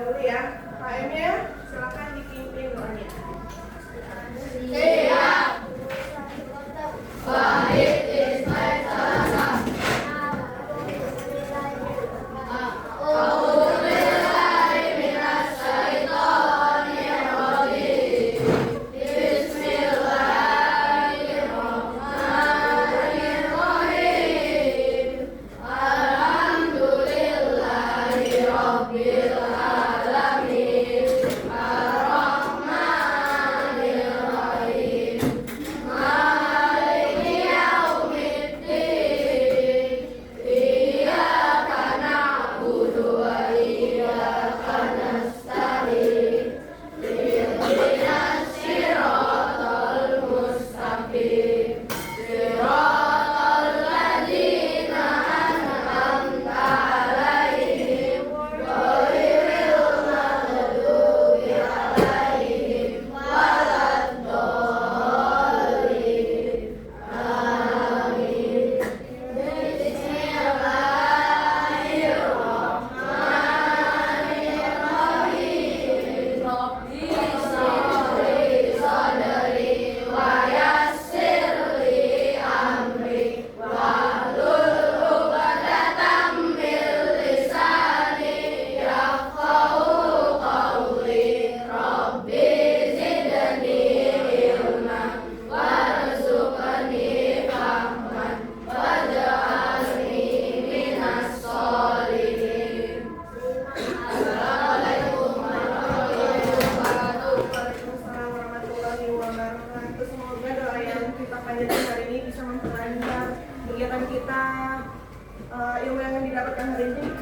dulu ya. KM-nya silakan dipimpin doanya. Siap. Wahid Ismail Salam.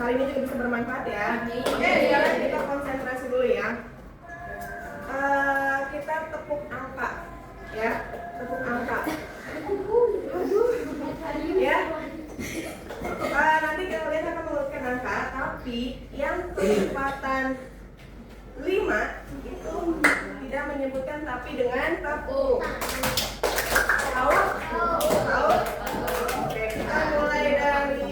Hari ini juga bisa bermanfaat ya. Oke, sekarang kita konsentrasi dulu ya. Kita tepuk angka, ya, tepuk angka. Aduh, ya. Nanti kalian akan mengurutkan angka, tapi yang perempatan 5 itu tidak menyebutkan tapi dengan tepuk. Tahu? Tahu? Oke, kita mulai dari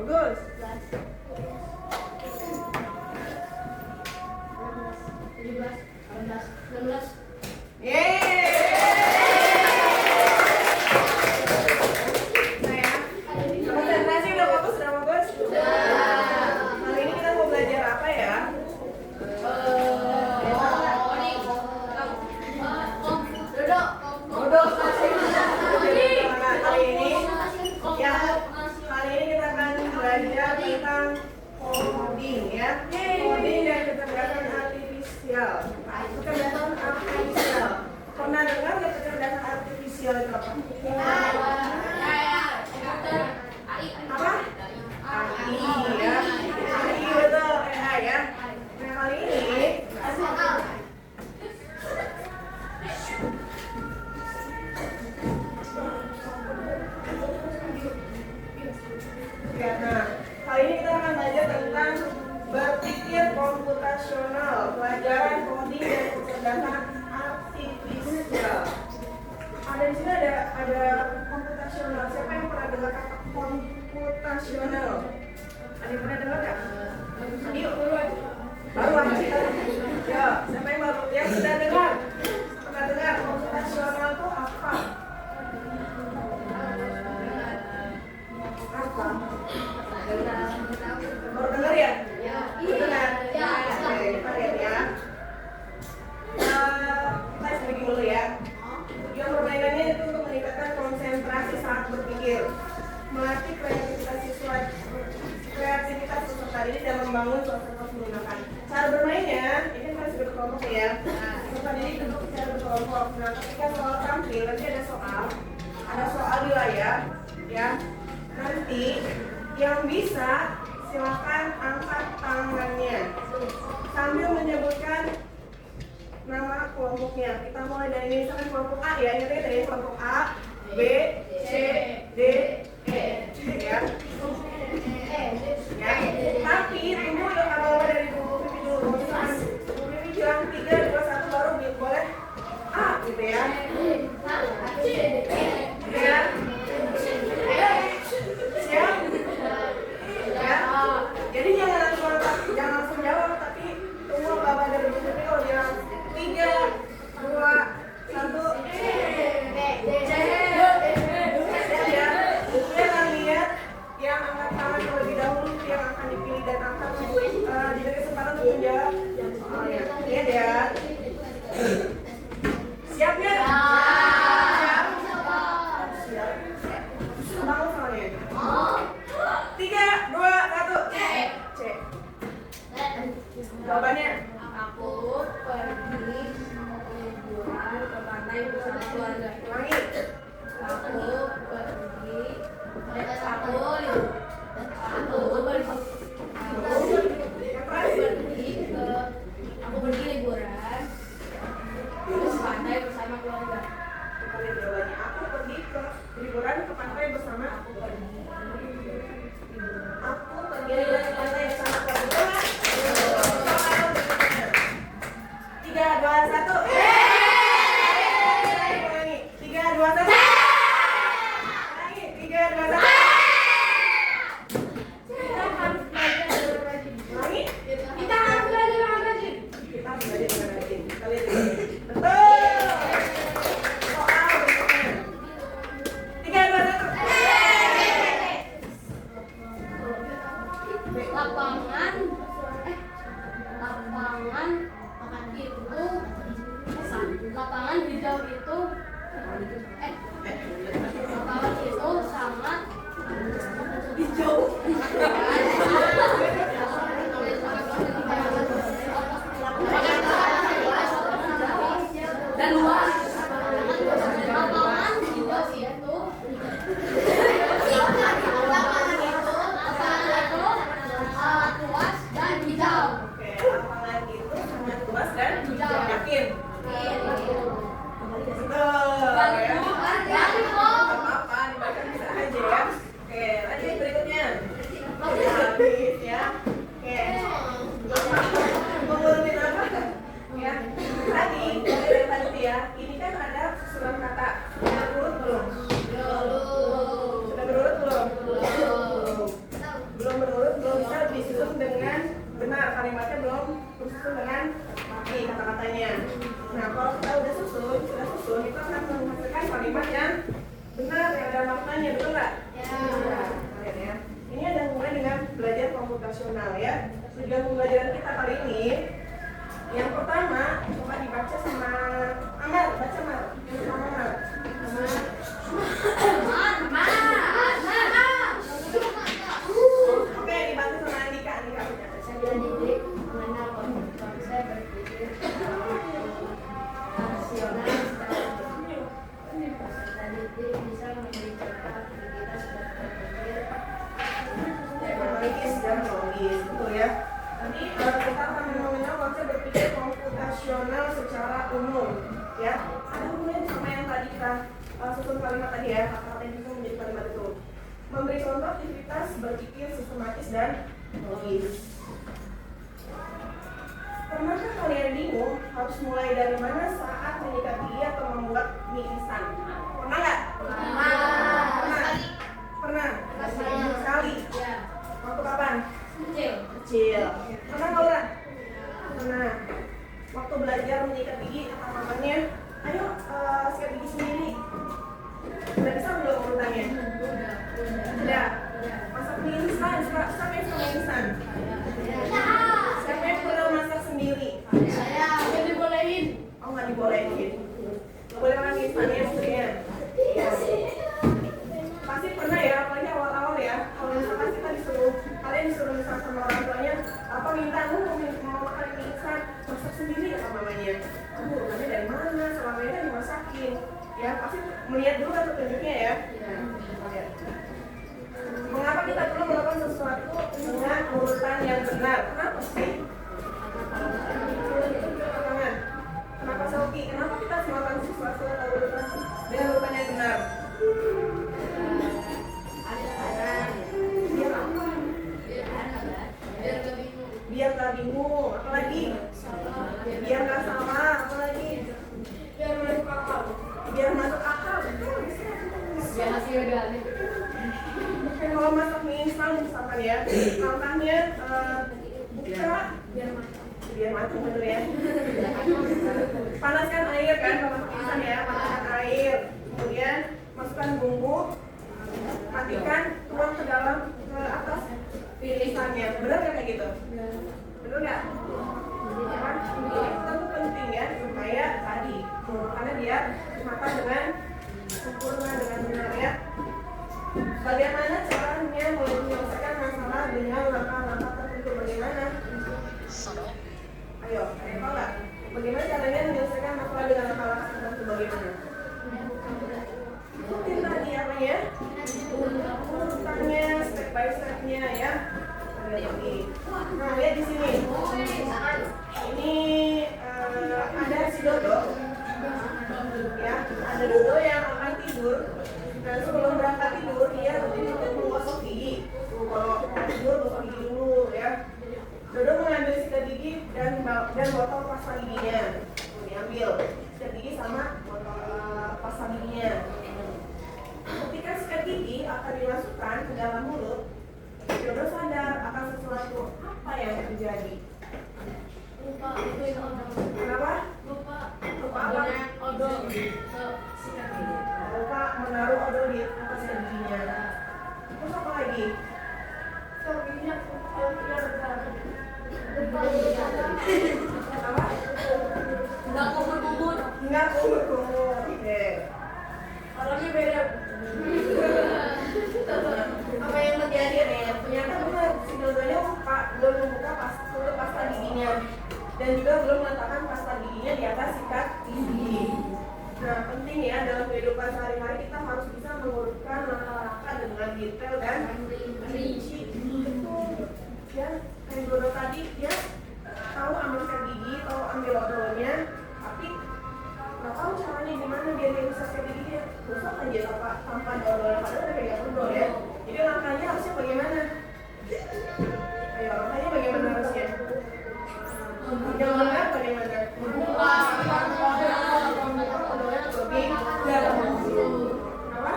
bagus. 17, 18, 19. Konsentrasi udah bagus, udah bagus. Kali ini kita mau belajar apa ya? Duduk. Kali ini kita akan belajar tentang coding ya. Coding dan kecerdasan artifisial. Kecerdasan artifisial. Pernah dengar nggak kecerdasan artifisial itu apa? Apa? AI ya. AI betul, AI ya. Nah kali ini ya, nah, kali ini kita akan belajar tentang berpikir komputasional, pelajaran coding dan kecerdasan artifisial. Ada di sini ada komputasional. Siapa yang pernah dengar kata komputasional? Ada yang pernah dengar nggak? Ayo duluan. Baru aja. Ya, siapa yang baru? Yang sudah dengar? Pernah dengar komputasional itu apa? Apa? Baru dengar ya? Betul kan? Oke, kita lihat ya. Kita sedikit dulu ya. Tujuan permainannya itu untuk meningkatkan konsentrasi saat berpikir, melatih kreativitas peserta didik dan membangun suasana menyenangkan. Cara bermainnya, ini kan sudah berkelompok ya. Peserta didik duduk secara berkelompok. Nah, ketika soal tampil, nanti ada soal di layar, ya. Nanti yang bisa silakan angkat tangannya sambil menyebutkan nama kelompoknya. Kita mulai dari misalkan kelompok A ya, ingat ya dari kelompok A, B, C, D, E, ya. Ya. Tapi tunggu ya kalau dari Bu Pipi dulu. Kalau misalkan Bu Pipi bilang 3, 2, 1 baru boleh A gitu ya. Ya. Siap? Ya. Jadi jangan langsung jawab, tapi tunggu Bapak dari Bu Pipi kalau bilang 3, 2, 1. Ya. Saya akan lihat yang angkat tangan terlebih dahulu yang akan dipilih dan akan diberi kesempatan untuk menjawab soalnya. Lihat ya. Siap ya? Siap. Siap. Bangun soalnya. 3, 2, 1. C. Jawabannya. Aku pergi liburan ke pantai bersama keluarga. Ulangi. Aku pergi liburan ke pantai bersama keluarga. Kalian jawabannya. Aku pergi ke liburan ke pantai bersama. Aku pergi liburan ke pantai bersama keluarga. 3, 2, 1. Ulangi. 3, 2, 1. Ulangi. 3, 2, 1. Ulangi. Kita harus belajar dengan rajin. Kita harus belajar dengan rajin. Kita lihat ini. Betul. Soal berikutnya. 3, 2, 1. Lapangan hijau itu lapangan itu sangat Hijau. dan luas. Lapangan hijau itu luas dan hijau. Oke, lapangan itu sangat luas dan Hijau. yakin. Betul. Ya. Apa-apa, dibaca bisa aja ya. Oke, lanjut berikutnya. Habis ya. Oke. Mengurutin apa? Ya. Tadi, dari tadi ya. Ini kan ada susunan kata. Sudah berurut belum? Sudah berurut belum? Belum berurut, belum bisa disusun dengan benar. Kalimatnya belum disusun dengan rapi kata-katanya. Nah, kalau kita sudah susun, itu akan menghasilkan kalimat yang benar, yang ada maknanya, betul nggak? Nah, lihat ya. Ini ada hubungan dengan belajar komputasional ya. Tujuan pembelajaran kita kali ini, yang pertama, coba dibaca sama Amar, baca Amar. Sama Amar. Oke, dibantu sama Andika. Andika baca. Saya didik mengenal konsep berpikir rasional secara peserta didik bisa memberi contoh aktivitas berpikir Logis dan logis, betul ya. Nanti kita akan mengenal konsep berpikir komputasional secara umum, ya. Ada hubungannya sama yang tadi kita susun kalimat tadi ya, kata-kata yang bisa menjadi kalimat itu. Memberi contoh aktivitas berpikir sistematis dan logis. Pernahkah kalian bingung harus mulai dari mana saat menyikapi atau membuat mie instan? Pernah nggak? Pernah? Sekali. ya Waktu kapan? kecil. Pernah nggak Ura? Pernah. Waktu belajar menyikat gigi kata mamanya, ayo sikat gigi sendiri. Udah bisa belum urutannya? Udah. Masak mie instan, siapa yang suka mie instan? Siapa yang pernah masak sendiri? Saya dibolehin. Oh nggak dibolehin. Nggak boleh makan mie instan ya istrinya. Pasti pernah ya, apalagi awal-awal ya. Kalau misalkan kita kalian disuruh misal sama orang tuanya, apa minta mau makan mie instan, masak sendiri ya mamanya. Kamu urutannya dari mana? Selama ini kan dimasakin. Ya pasti melihat dulu kan petunjuknya ya. Lihat. Oke, kalau masak mie instan misalkan ya, langkahnya buka biar matang bener ya. Panaskan air kan, kalau masak mie instan ya, panaskan air, kemudian masukkan bumbu, matikan, tuang ke dalam ke atas mie instannya. Bener nggak kayak gitu? Bener nggak? Kan ini tentu penting ya supaya tadi karena dia matang dengan sempurna dengan benar ya. Bagaimana caranya menyelesaikan masalah dengan langkah-langkah tertentu? Bagaimana? Ayo, ada tahu nggak? Bagaimana caranya menyelesaikan masalah dengan langkah-langkah tertentu? Bagaimana? Ikutin tadi apa ya? Urutannya, step by stepnya ya. Ada lagi. Nah, lihat di sini. Ini ada si Dodo. Ya, ada Dodo yang akan tidur. Dan sebelum berangkat tidur, dia rutin untuk menggosok gigi. Kalau tidur, gosok gigi dulu ya. Dodo mengambil sikat gigi dan botol pasta giginya. Diambil sikat gigi sama botol pasta giginya. Ketika sikat gigi akan dimasukkan ke dalam mulut, Dodo sadar akan sesuatu apa yang terjadi. Kenapa? Lupa apa? Odol. Lupa menaruh odol di atas giginya. Terus apa lagi? Apa? Nggak kumur-kumur. Nggak kumur-kumur. Oke. Orangnya beda. Apa yang terjadi nih? Ternyata benar si Dodonya lupa belum membuka pasta giginya dan juga belum meletakkan pasta giginya di atas sikat gigi. Nah, penting ya dalam kehidupan sehari-hari kita harus bisa mengurutkan langkah-langkah dengan detail dan rinci. Betul. Ya, kayak Dodo tadi dia tahu ambil sikat gigi, tahu ambil odolnya, tapi nggak tahu caranya gimana biar dia bisa sikat gigi dia gosok aja tanpa odolnya, padahal udah pegang odol ya. Jadi langkahnya harusnya bagaimana? Ayo, langkahnya bagaimana harusnya? Jangan bagaimana? Odolnya lebih dalam. Apa?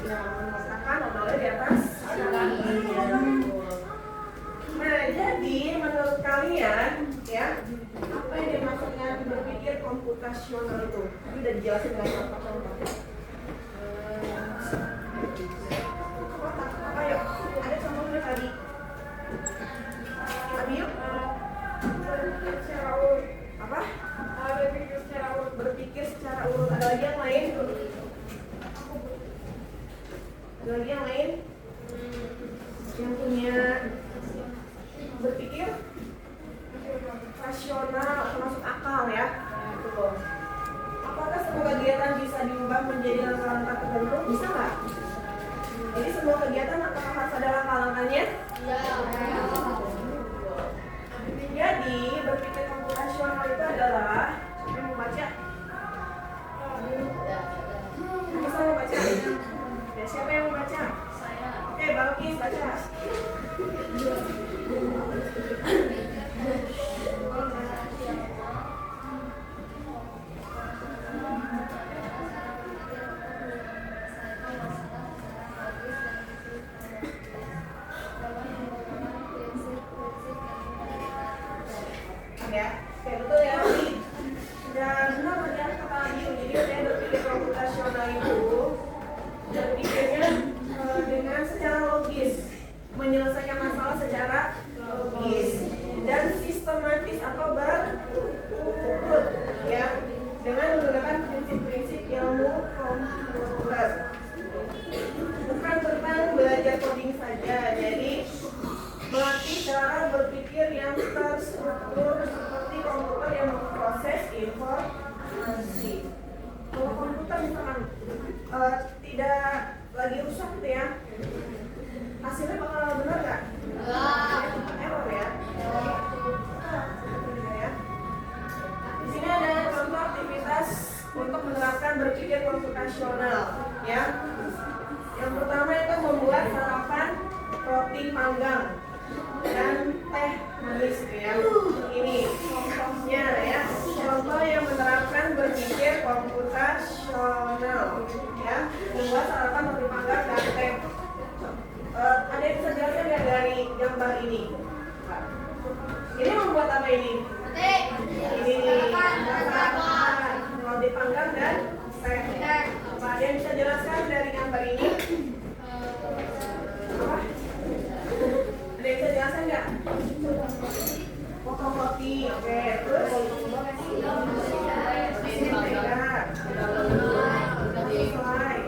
Ya, meletakkan odolnya di atas kaki. Nah, jadi menurut kalian ya, apa yang dimaksud dengan berpikir komputasional itu? Tadi udah dijelasin dengan contoh-contoh. Apa yuk? Ada contohnya tadi. Abi yuk. Apa? Berpikir secara urut. Ada lagi yang lain? Ada lagi yang lain? Yang punya berpikir rasional, termasuk akal ya. Betul. Apakah semua kegiatan bisa diubah menjadi langkah-langkah tertentu? Bisa nggak? Jadi semua kegiatan apakah harus ada langkah-langkahnya? Ya. Jadi berpikir komputasional itu adalah siapa yang mau baca? Bisa mau baca? Ya, siapa yang mau baca? Saya. Oke, Balkis baca. Ya, kayak betul ya. Dan benar ya kata Ayu. Jadi saya berpikir komputasional itu berpikirnya dengan secara logis, menyelesaikan masalah secara logis dan sistematis atau berurut ya, dengan menggunakan prinsip-prinsip ilmu komputer. Bukan tentang belajar coding saja, jadi melatih cara berpikir yang terstruktur seperti komputer yang memproses informasi. Kalau komputer misalkan tidak lagi rusak gitu ya, hasilnya bakal benar nggak? Error ya. Di sini ada contoh aktivitas untuk menerapkan berpikir komputasional ya. Yang pertama itu membuat sarapan roti panggang dan teh manis gitu ya. Ini contohnya ya, contoh mahasiswa yang menerapkan berpikir komputasional, ya, membuat sarapan roti panggang dan teh. Ada yang bisa jelaskan nggak dari gambar ini? Ini membuat apa ini? Ini sarapan roti panggang dan teh. Ada yang bisa jelaskan dari gambar ini? Apa? Ada yang bisa jelaskan nggak? Potong roti, oke. Terus ini mentega, selai,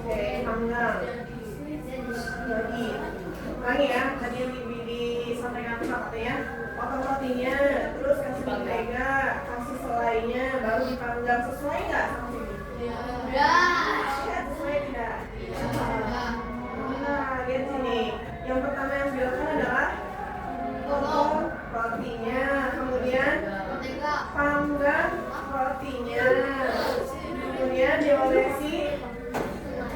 oke, panggang. Lagi ya, tadi yang disampaikan katanya, potong rotinya, terus kasih mentega, kasih selainya, baru dipanggang. Sesuai nggak sama sini? Sesuai tidak? Nah, lihat sini. Yang pertama yang dilakukan adalah potong rotinya, kemudian panggang rotinya, kemudian diolesi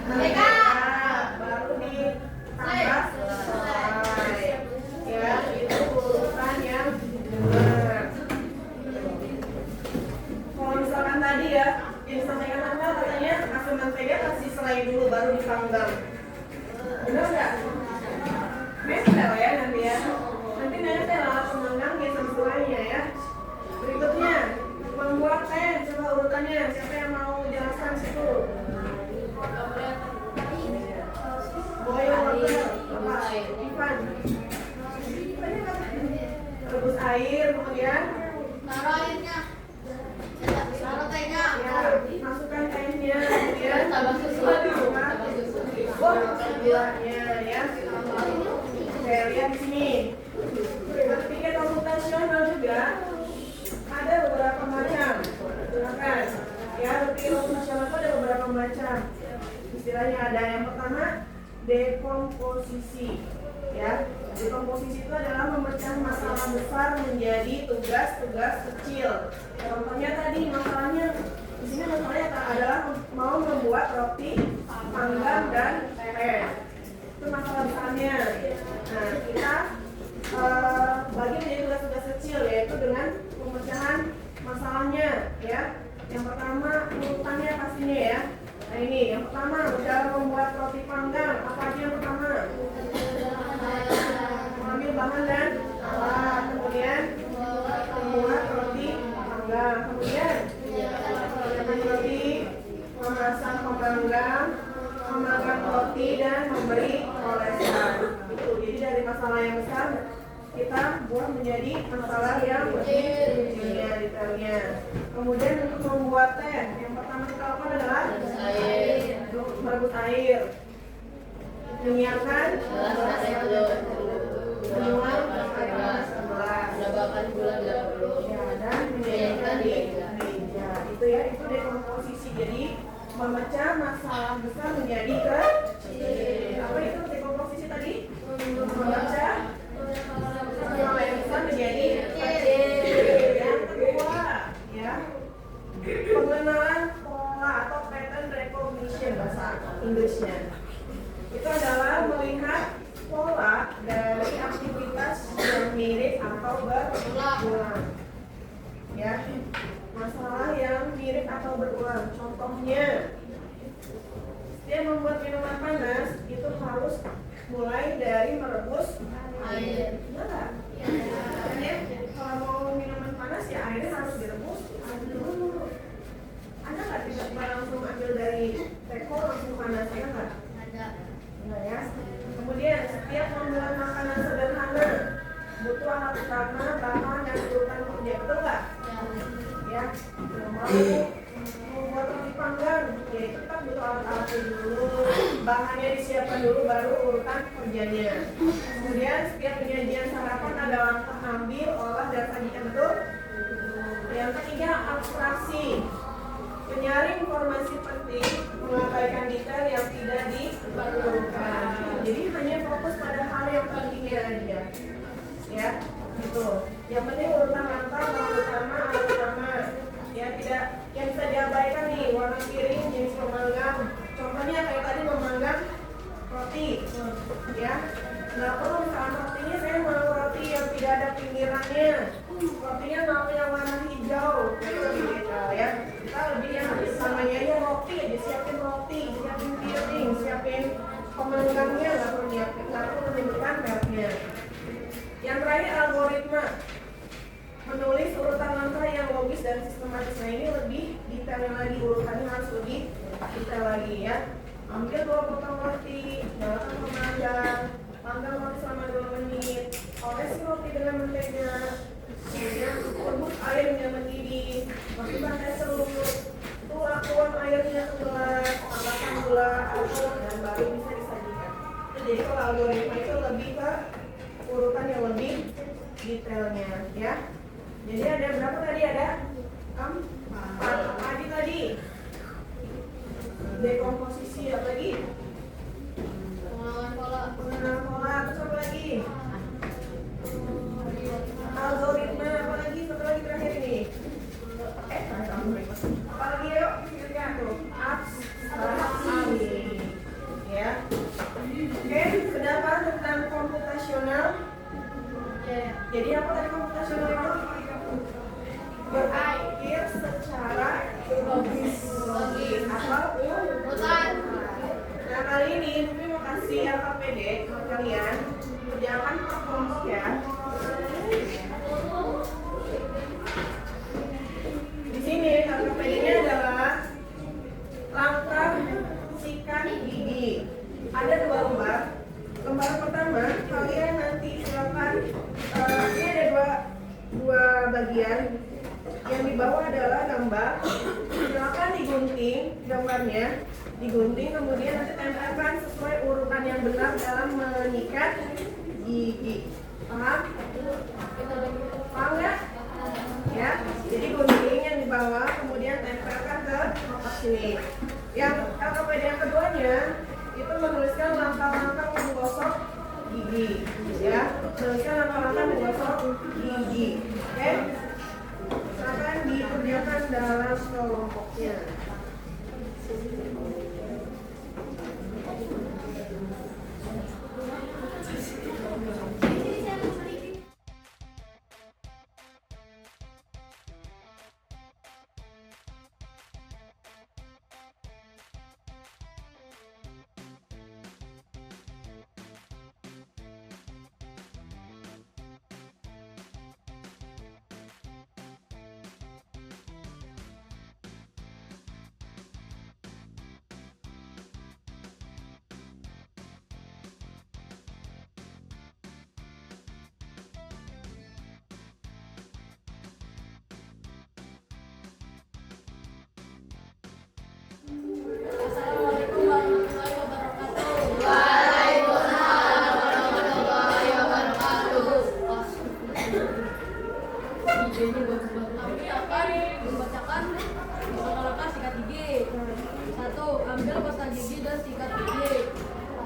mentega, baru ditambah selai. Ya, itu urutan yang benar. Kalau misalkan tadi ya, yang disampaikan apa katanya kasih mentega, kasih selai dulu, baru dipanggang. Benar nggak? Nempel ya nanti ya. Nanti nempel alat pemanggang ya sama selainya ya. Berikutnya membuat teh, coba urutannya. Siapa yang mau jelaskan situ? Boil water, apa? Ivan. Rebus air, kemudian ya, masukkan tehnya, kemudian tambah gulanya ya. Oke, lihat di sini. Berpikir komputasional juga ada beberapa macam. Silakan. Ya, berpikir komputasional itu ada beberapa macam. Istilahnya ada yang pertama dekomposisi. Ya, dekomposisi itu adalah memecah masalah besar menjadi tugas-tugas kecil. Contohnya tadi masalahnya di sini masalahnya adalah mau membuat roti panggang dan teh. Itu masalah besarnya. Nah, kita bagi menjadi tugas-tugas kecil, yaitu dengan pemecahan masalahnya, ya. Yang pertama urutannya pastinya ya. Nah ini yang pertama, cara membuat roti panggang. Apa aja yang pertama? Mengambil bahan dan alat, kemudian membuat roti panggang, kemudian dengan roti, memasang pemanggang, memanggang roti dan memberi olesan. Itu jadi dari masalah yang besar kita buat menjadi masalah yang lebih detailnya. Kemudian untuk membuat teh, yang pertama kita lakukan adalah merebus air, menyiapkan menuang air panas sebelah, dan menjadikan di meja. Itu ya, itu dekomposisi. Jadi memecah masalah besar menjadi kecil. Apa itu dekomposisi tadi? Memecah masalah yang besar menjadi kecil. Yang kedua, ya, pengenalan pola atau pattern recognition bahasa Inggrisnya. Itu adalah melihat pola dari aktivitas yang mirip atau berulang. Ya, masalah yang mirip atau berulang. Contohnya, dia membuat minuman panas itu harus mulai dari merebus air. Benar nggak? Ya, kalau mau minuman panas ya airnya harus direbus dulu. Ada nggak tiba-tiba langsung ambil dari teko langsung panas? Ada nggak? Nah, ya. Kemudian setiap membuat makanan sederhana butuh alat utama, bahan dan urutan kerja, betul nggak? Ya. Mau membuat roti panggang, ya itu kan butuh alat-alatnya dulu, bahannya disiapkan dulu, baru urutan kerjanya. Kemudian setiap penyajian sarapan ada langkah ambil, olah dan sajikan, betul. Yang ketiga abstraksi. Menyaring informasi penting, mengabaikan detail yang tidak diperlukan. Jadi hanya fokus pada hal yang pentingnya aja. Ya, gitu. Yang penting urutan langkah, bahan utama, alat utama. Ya, tidak yang bisa diabaikan nih, warna piring, jenis pemanggang. Contohnya kayak tadi memanggang roti. Ya. Nggak perlu misalkan rotinya saya mau roti yang tidak ada pinggirannya. Rotinya mau yang siapin roti, siapin piring, siapin pemanggangnya, nggak perlu menyebutkan mereknya. Yang terakhir algoritma, menulis urutan langkah yang logis dan sistematis. Nah ini lebih detail lagi, urutannya harus lebih detail lagi ya. Ambil 2 potong roti, nyalakan pemanggang, panggang roti selama 2 menit, olesi roti dengan mentega, kemudian rebus air hingga mendidih, masukkan es serut, tuang airnya ke gelas, tambahkan gula, alkohol, dan baru bisa disajikan. Jadi kalau algoritma itu lebih ke urutan yang lebih detailnya ya. Jadi ada berapa tadi? Ada 4. Apa tadi? Dekomposisi, apa lagi? Pengenalan pola, terus apa lagi? Algoritma, apa lagi? Satu lagi terakhir ini. Apa lagi yuk? Kita tuh abstraksi. Ya. Oke, sudah paham tentang komputasional? Jadi apa tadi komputasional itu? Berpikir secara logis atau urutan. Nah kali ini Bumi mau kasih LKPD ke kalian, kerjakan per kelompok ya. Di sini LKPD-nya adalah langkah sikat gigi. Ada 2 lembar. Lembar pertama kalian nanti silakan ini ada dua bagian. Yang di bawah adalah gambar. Silakan digunting gambarnya, digunting kemudian nanti tempelkan sesuai urutan yang benar dalam menyikat gigi. Paham? Paham nggak? Ya. Jadi gunting yang di bawah kemudian tempelkan ke sini. Yang LKPD yang keduanya itu menuliskan langkah-langkah menggosok gigi. Ya, menuliskan langkah-langkah menggosok gigi. Oke? Silakan dikerjakan dalam kelompoknya. Assalamualaikum warahmatullahi wabarakatuh. Waalaikumsalam warahmatullahi wabarakatuh. Ini kami akan membacakan langkah sikat gigi. 1. Ambil pasta gigi dan sikat gigi.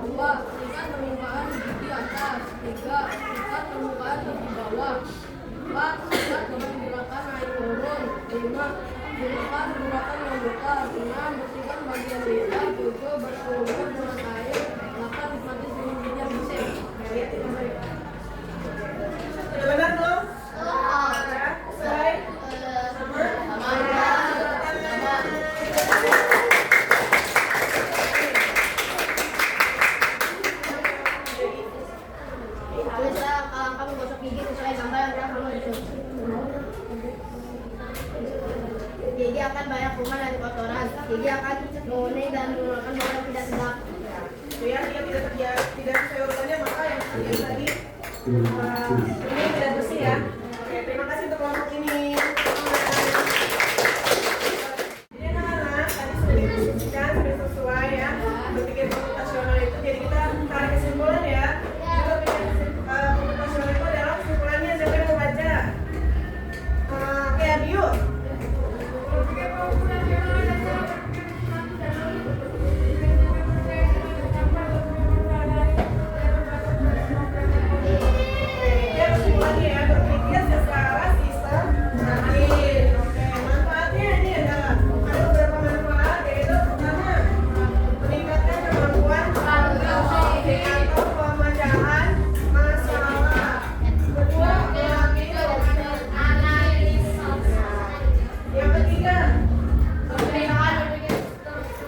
2. Sikat permukaan gigi atas. 3. Sikat permukaan gigi bawah. 4. Sikat dengan menggunakan air turun. 5. Gunakan gerakan membuka. 6. Bersihkan bagian lidah. 7. Berkumur dengan air. 8. Nikmati senyum gigi yang bersih. Sudah benar belum? Ya, selesai. Bisa kamu gosok gigi sesuai gambar yang telah kamu susun. Gigi akan banyak kuman dan kotoran. Gigi akan menguning dan mengeluarkan bau yang tidak sedap. Ya, dia tidak sesuai urutannya, maka yang kalian tadi ini tidak bersih ya. Oke, terima kasih untuk kelompok ini. Jadi anak-anak tadi sudah didiskusikan, sudah sesuai ya. Berpikir komputasional itu, jadi kita tarik kesimpulan ya. Jadi berpikir komputasional itu adalah kesimpulannya siapa yang mau baca? Oke, Abiu. Berpikir komputasional adalah ya kesimpulannya ya, berpikir secara sistematis. Oke, manfaatnya ini adalah ada beberapa manfaat, yaitu pertama meningkatkan kemampuan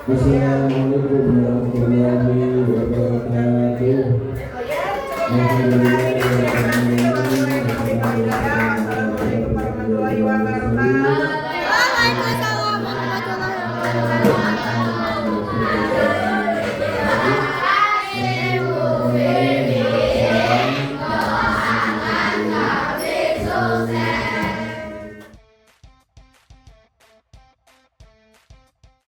Wassalamualaikum warahmatullahi wabarakatuh. Oh ya, coba Alhamdulillah.